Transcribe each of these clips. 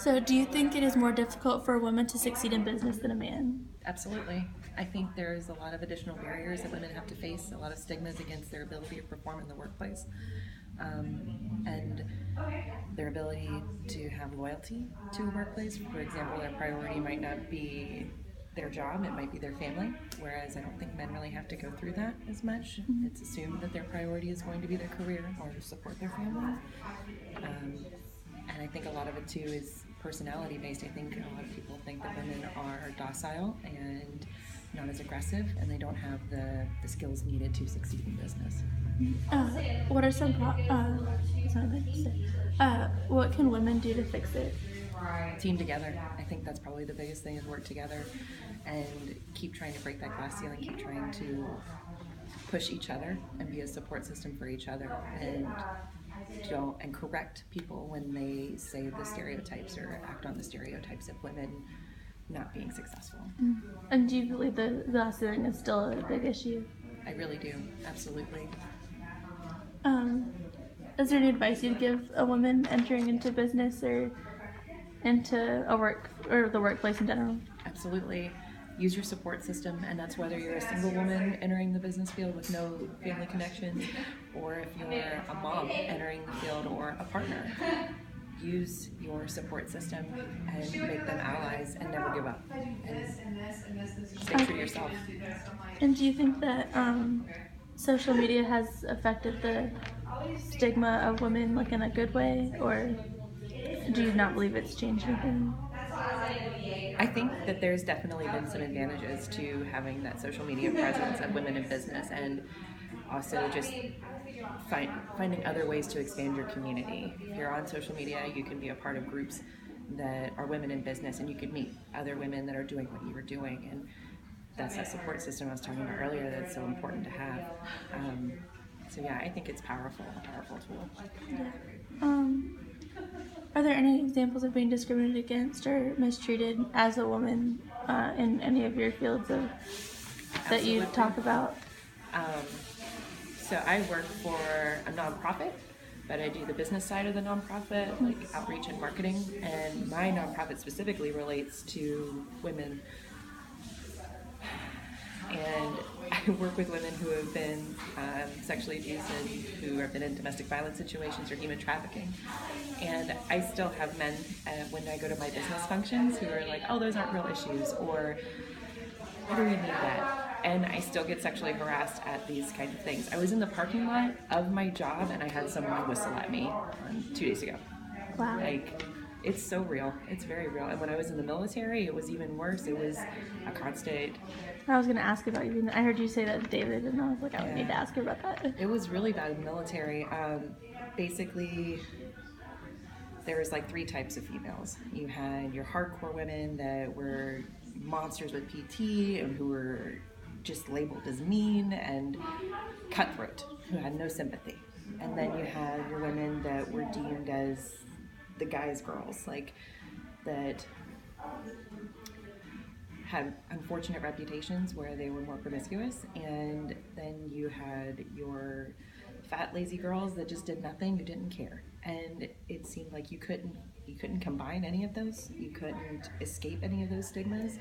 So do you think it is more difficult for a woman to succeed in business than a man? Absolutely. I think there's a lot of additional barriers that women have to face, a lot of stigmas against their ability to perform in the workplace, and their ability to have loyalty to a workplace. For example, their priority might not be their job, it might be their family, whereas I don't think men really have to go through that as much. It's assumed that their priority is going to be their career or to support their family. And I think a lot of it too is personality based. I think a lot of people think that women are docile and not as aggressive, and they don't have the skills needed to succeed in business. What are some what can women do to fix it? Team together. I think that's probably the biggest thing, is work together and keep trying to break that glass ceiling, keep trying to push each other and be a support system for each other, and correct people when they say the stereotypes or act on the stereotypes of women not being successful. And do you believe the glass ceiling is still a big issue? I really do, absolutely. Is there any advice you'd give a woman entering into business or into the workplace in general? Absolutely. Use your support system, and that's whether you're a single woman entering the business field with no family connections, or if you're a mom entering the field, or a partner. Use your support system and make them allies, and never give up, and stay true to yourself. And do you think that social media has affected the stigma of women like in a good way, or do you not believe it's changed anything? I think that there's definitely been some advantages to having that social media presence of women in business, and also just finding other ways to expand your community. If you're on social media, you can be a part of groups that are women in business, and you could meet other women that are doing what you were doing, and that's that support system I was talking about earlier that's so important to have. So yeah, I think it's a powerful tool. Yeah. Are there any examples of being discriminated against or mistreated as a woman in any of your fields that you talk about? So I work for a nonprofit, but I do the business side of the nonprofit, like outreach and marketing, and my nonprofit specifically relates to women. And I work with women who have been sexually abused and who have been in domestic violence situations or human trafficking. And I still have men when I go to my business functions who are like, oh, those aren't real issues, or why do we need that? And I still get sexually harassed at these kinds of things. I was in the parking lot of my job and I had someone whistle at me 2 days ago. Wow. Like, it's so real. It's very real. And when I was in the military, it was even worse. It was a constant. I was going to ask about you. I heard you say that, David, and I was like, I would need to ask her about that. It was really bad in the military. Basically, there was like 3 types of females. You had your hardcore women that were monsters with PT and who were just labeled as mean and cutthroat, who had no sympathy. And then you had your women that were deemed as the guys' girls, like that had unfortunate reputations where they were more promiscuous. And then you had your fat, lazy girls that just did nothing, who didn't care. And it seemed like you couldn't combine any of those. You couldn't escape any of those stigmas.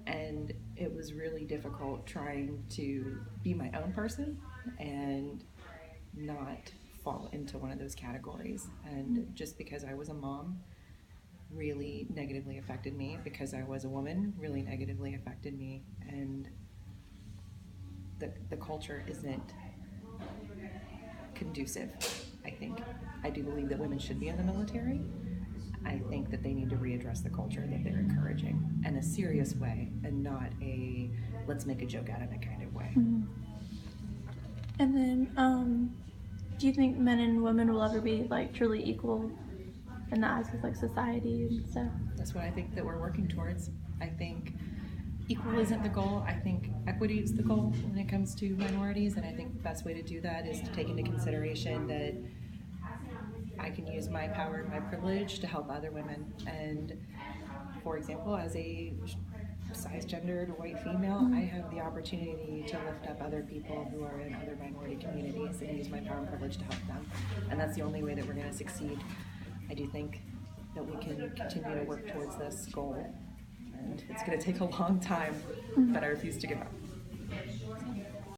And it was really difficult trying to be my own person and not fall into one of those categories. And just because I was a mom really negatively affected me, because I was a woman really negatively affected me, and the culture isn't conducive, I think. I do believe that women should be in the military. I think that they need to readdress the culture that they're encouraging in a serious way, and not a let's make a joke out of it kind of way. Mm-hmm. And then, do you think men and women will ever be like truly equal in the eyes of like society and stuff? That's what I think that we're working towards. I think equal isn't the goal. I think equity is the goal when it comes to minorities, and I think the best way to do that is to take into consideration that I can use my power and my privilege to help other women. And for example, as a cisgendered white female, I have the opportunity to lift up other people who are in other minority communities and use my power and privilege to help them. And that's the only way that we're going to succeed. I do think that we can continue to work towards this goal. And it's going to take a long time, but I refuse to give up.